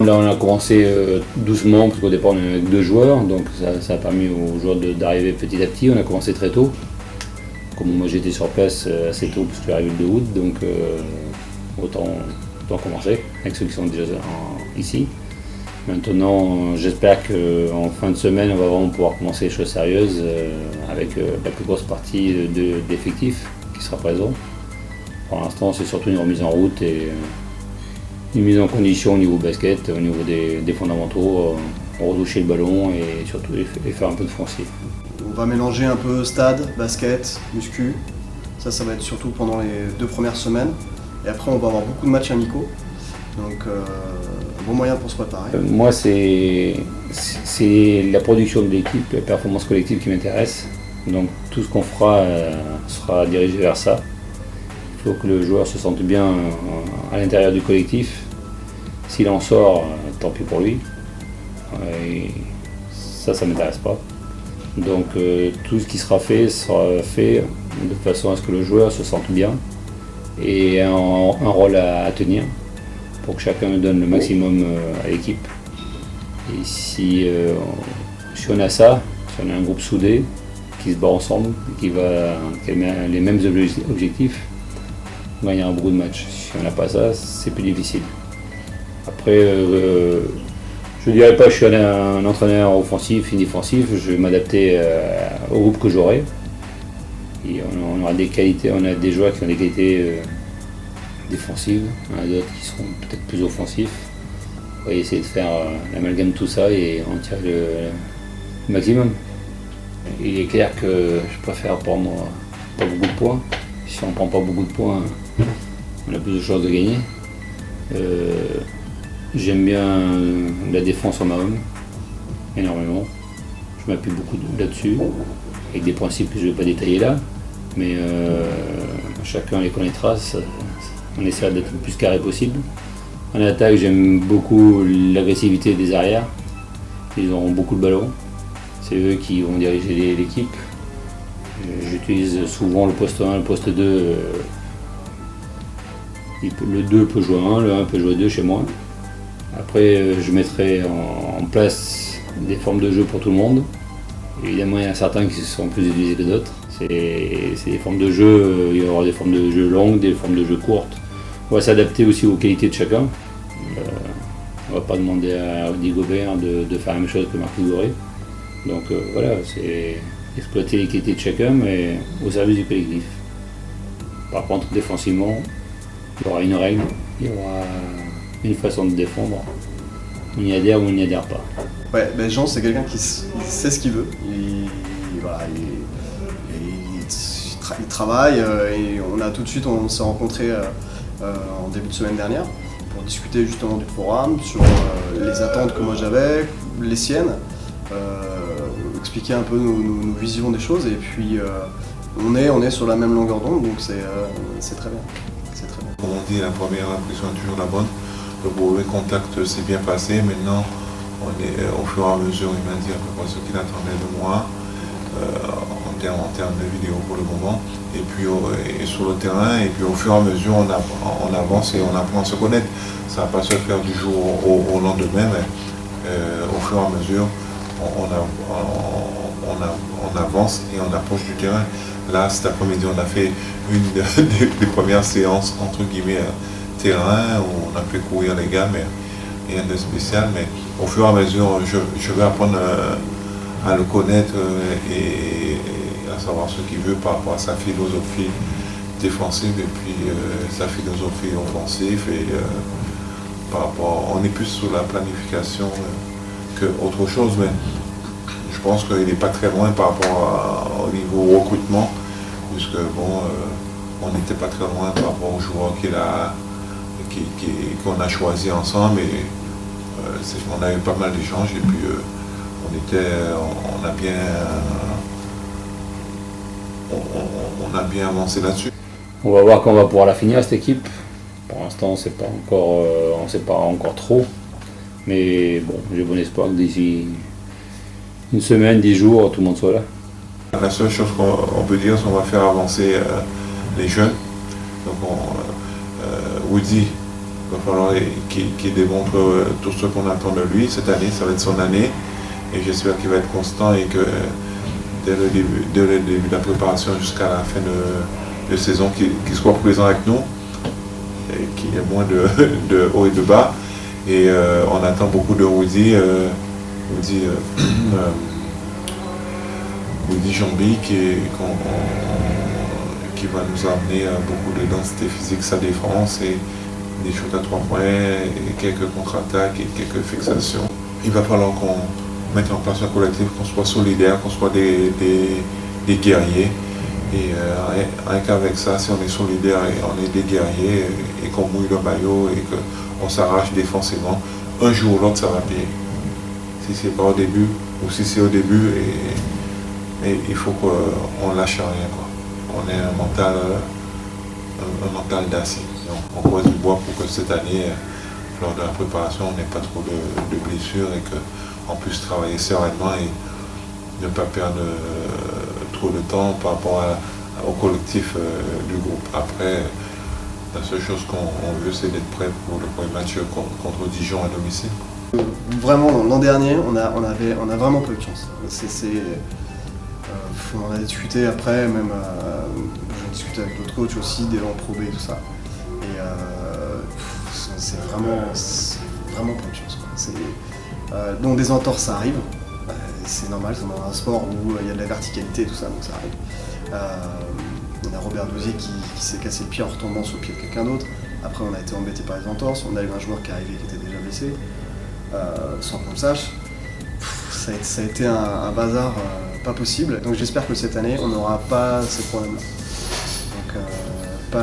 Là on a commencé doucement parce qu'au départ on était avec 2 joueurs, donc ça a permis aux joueurs d'arriver petit à petit. On a commencé très tôt. Comme moi j'étais sur place assez tôt parce que je suis arrivé le 2 août, donc autant commencer avec ceux qui sont déjà ici. Maintenant j'espère qu'en fin de semaine on va vraiment pouvoir commencer les choses sérieuses avec la plus grosse partie d'effectifs qui sera présent. Pour l'instant c'est surtout une remise en route et une mise en condition au niveau basket, au niveau des fondamentaux, retoucher le ballon et surtout faire un peu de foncier. On va mélanger un peu stade, basket, muscu. Ça va être surtout pendant les 2 premières semaines. Et après, on va avoir beaucoup de matchs amicaux. Donc, un bon moyen pour se préparer. Moi, c'est la production de l'équipe, la performance collective qui m'intéresse. Donc, tout ce qu'on fera sera dirigé vers ça. Il faut que le joueur se sente bien à l'intérieur du collectif. S'il en sort, tant pis pour lui. Et ça ne m'intéresse pas. Donc tout ce qui sera fait de façon à ce que le joueur se sente bien et ait un rôle à tenir pour que chacun donne le maximum à l'équipe. Et si on a ça, si on a un groupe soudé qui se bat ensemble, qui a les mêmes objectifs, on gagnera beaucoup de matchs. Si on n'a pas ça, c'est plus difficile. Après, je ne dirais pas que je suis un entraîneur offensif, défensif, je vais m'adapter au groupe que j'aurai. On aura des qualités, on a des joueurs qui ont des qualités défensives, on a d'autres qui seront peut-être plus offensifs. On va essayer de faire l'amalgame de tout ça et en tirer le maximum. Il est clair que je préfère prendre pas beaucoup de points. Si on ne prend pas beaucoup de points, on a plus de chances de gagner. J'aime bien la défense en main, énormément. Je m'appuie beaucoup là-dessus, avec des principes que je ne vais pas détailler là, mais chacun les connaîtra, on essaie d'être le plus carré possible. En attaque, j'aime beaucoup l'agressivité des arrières, ils auront beaucoup de ballons, c'est eux qui vont diriger l'équipe. J'utilise souvent le poste 1, le poste 2. Le 2 peut jouer 1, le 1 peut jouer 2 chez moi. Après, je mettrai en place des formes de jeu pour tout le monde. Évidemment, il y en a certains qui sont plus utilisés que d'autres. C'est des formes de jeu, il y aura des formes de jeu longues, des formes de jeu courtes. On va s'adapter aussi aux qualités de chacun. On ne va pas demander à Rudy Gobert de faire la même chose que Marcus Goré. Donc voilà, c'est exploiter les qualités de chacun, mais au service du collectif. Par contre, défensivement, il y aura une règle, il y aura une façon de défendre. On y adhère ou on n'y adhère pas. Ouais, Jean, c'est quelqu'un qui sait ce qu'il veut. Il travaille et on s'est rencontrés en début de semaine dernière pour discuter justement du programme, sur les attentes que moi j'avais, les siennes, expliquer un peu nos visions des choses et puis on est sur la même longueur d'onde, donc c'est très bien. Comme on dit, la première impression est toujours la bonne. Le premier contact s'est bien passé. Maintenant, au fur et à mesure, il m'a dit à peu près ce qu'il attendait de moi en termes de vidéo pour le moment. Et puis sur le terrain, et puis au fur et à mesure, on avance et on apprend à se connaître. Ça ne va pas se faire du jour au lendemain, mais au fur et à mesure, on avance et on approche du terrain. Là, cet après-midi, on a fait une des premières séances, entre guillemets, terrain, où on a pu courir les gars, mais rien de spécial. Mais au fur et à mesure, je vais apprendre à le connaître et à savoir ce qu'il veut par rapport à sa philosophie défensive et puis sa philosophie offensive. Et par rapport, on est plus sur la planification que autre chose, mais je pense qu'il n'est pas très loin par rapport au niveau recrutement, puisque bon, on n'était pas très loin par rapport aux joueurs qu'on a choisi ensemble. Et on a eu pas mal d'échanges et puis on a bien avancé là-dessus. On va voir quand on va pouvoir la finir cette équipe. Pour l'instant, on ne sait pas encore trop. Mais bon, j'ai bon espoir que d'ici une semaine, 10 jours, tout le monde soit là. La seule chose qu'on peut dire, c'est qu'on va faire avancer les jeunes. Donc Woody Il va falloir qu'il démontre tout ce qu'on attend de lui. Cette année, ça va être son année. Et j'espère qu'il va être constant et que dès le début de la préparation jusqu'à la fin de saison, qu'il soit présent avec nous. Et qu'il y ait moins de haut et de bas. Et on attend beaucoup de Woody Jambi qui va nous amener beaucoup de densité physique, sa défense et des shoots à 3 points, et quelques contre-attaques et quelques fixations. Il va falloir qu'on mette en place un collectif, qu'on soit solidaire, qu'on soit des guerriers. Et rien qu'avec ça, si on est solidaire et on est des guerriers et qu'on mouille le maillot et qu'on s'arrache défensivement, un jour ou l'autre ça va payer. Si c'est pas au début ou si c'est au début, et il faut qu'on lâche rien, quoi. On ait un mental d'acier. On croise du bois pour que cette année, lors de la préparation, on n'ait pas trop de blessures et qu'on puisse travailler sereinement et ne pas perdre trop de temps par rapport au collectif du groupe. Après, la seule chose qu'on veut, c'est d'être prêt pour le premier match contre Dijon à domicile. Vraiment, l'an dernier, on a vraiment peu de chance. On en a discuté après, même j'ai discuté avec d'autres coachs aussi, des gens Pro B et tout ça. Et c'est vraiment peu de chance, quoi. Donc des entorses, ça arrive. C'est normal, c'est dans un sport où il y a de la verticalité et tout ça, donc ça arrive. On a Robert Douzier qui s'est cassé le pied en retombant sur le pied de quelqu'un d'autre. Après, on a été embêté par les entorses. On a eu un joueur qui est arrivé qui était déjà blessé, sans qu'on le sache. Ça a été un bazar pas possible. Donc j'espère que cette année, on n'aura pas ces problèmes-là. Donc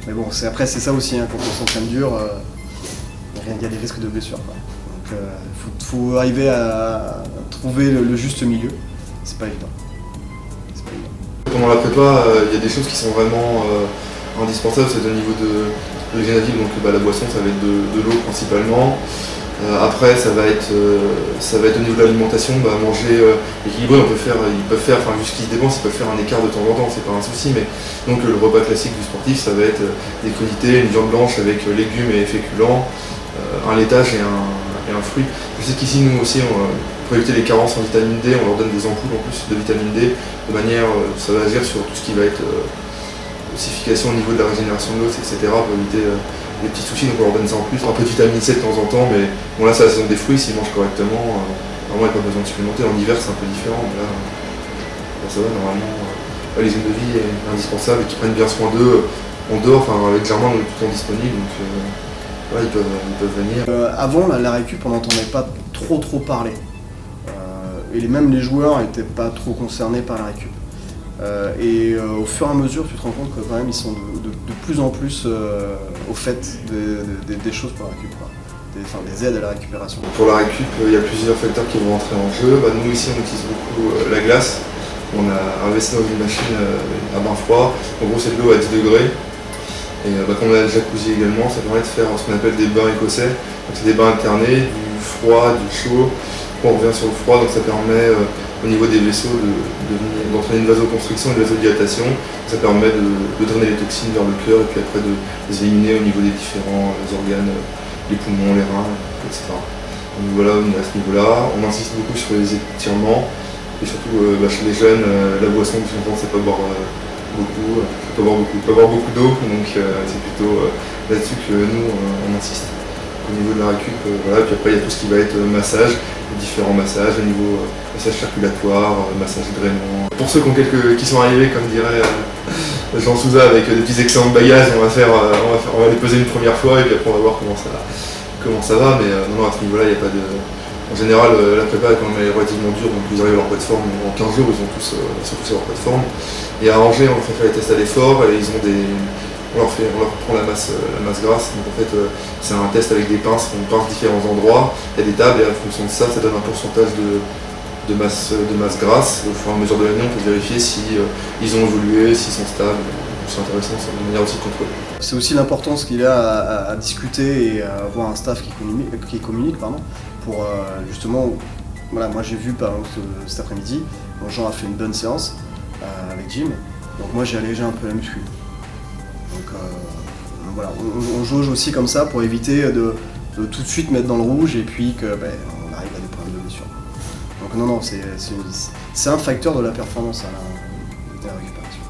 Mais bon, après c'est ça aussi, hein, quand on s'entraîne dur, il y a des risques de blessure, quoi. Donc faut arriver à trouver le juste milieu. C'est pas évident. Pendant la prépa, il y a des choses qui sont vraiment indispensables. C'est au niveau de l'hygiène, donc la boisson, ça va être de l'eau principalement. Après, ça va être au niveau de l'alimentation, manger équilibré. Ils peuvent faire, vu ce qu'ils dépensent, ils peuvent faire un écart de temps en temps, c'est pas un souci. Mais donc le repas classique du sportif, ça va être des crudités, une viande blanche avec légumes et féculents, un laitage et un fruit. Je sais qu'ici, nous aussi, pour éviter les carences en vitamine D, on leur donne des ampoules en plus de vitamine D, de manière, ça va agir sur tout ce qui va être ossification au niveau de la régénération de l'os, etc. pour éviter les petits soucis, donc on leur donne ça en plus. Un peu de vitamine C de temps en temps, mais bon là c'est la saison des fruits, s'ils mangent correctement, normalement il n'y a pas besoin de supplémenter. En hiver c'est un peu différent, mais là ça va, normalement l'hygiène de vie est indispensable et qu'ils prennent bien soin d'eux en dehors, avec Germain on est tout le temps disponible, donc ils peuvent venir. Avant la récup on n'entendait pas trop parler. Et même les joueurs n'étaient pas trop concernés par la récup. Au fur et à mesure, tu te rends compte que quand même ils sont de plus en plus au fait des choses pour la récup, des aides à la récupération. Pour la récup, il y a plusieurs facteurs qui vont entrer en jeu. Nous ici on utilise beaucoup la glace. On a investi dans une machine à bain froid. En gros c'est de l'eau à 10 degrés. Et quand on a le jacuzzi également, ça permet de faire ce qu'on appelle des bains écossais. Donc c'est des bains alternés, du froid, du chaud. On revient sur le froid, donc ça permet au niveau des vaisseaux d'entraîner une vasoconstriction et une vasodilatation. Ça permet de drainer les toxines vers le cœur et puis après de les éliminer au niveau des différents organes, les poumons, les reins, etc. Donc voilà, à ce niveau-là, on insiste beaucoup sur les étirements et surtout chez les jeunes, la boisson, tout simplement, c'est pas boire beaucoup, pas boire beaucoup d'eau, donc c'est plutôt là-dessus que nous on insiste. Au niveau de la récup, voilà, puis après il y a tout ce qui va être massage, différents massages au niveau massage circulatoire, massage drainant. Pour ceux qui sont arrivés, comme dirait Jean Souza, avec des petits excellents de bagages, on va les peser une première fois et puis après on va voir comment ça va, mais non, à ce niveau-là, il n'y a pas de... En général, la prépa quand même est relativement dure, donc ils arrivent à leur poids de forme, en 15 jours ils sont tous à leur poids de forme. Et à Angers, on leur fait faire les tests à l'effort et on leur prend la masse grasse. Donc en fait, c'est un test avec des pinces, on pince différents endroits, il y a des tables et en fonction de ça, ça donne un pourcentage de masse grasse. Au fur et à mesure de l'année, on peut vérifier si ils ont évolué, s'ils sont stables. C'est intéressant, c'est une manière aussi de contrôler. C'est aussi l'importance qu'il y a à discuter et à avoir un staff qui communique pour justement, voilà, moi j'ai vu par exemple cet après-midi, Jean a fait une bonne séance avec Jim, donc moi j'ai allégé un peu la muscu. Donc voilà, on jauge aussi comme ça pour éviter de tout de suite mettre dans le rouge et puis que on arrive à des problèmes de blessure. Donc non, c'est un facteur de la performance, la récupération.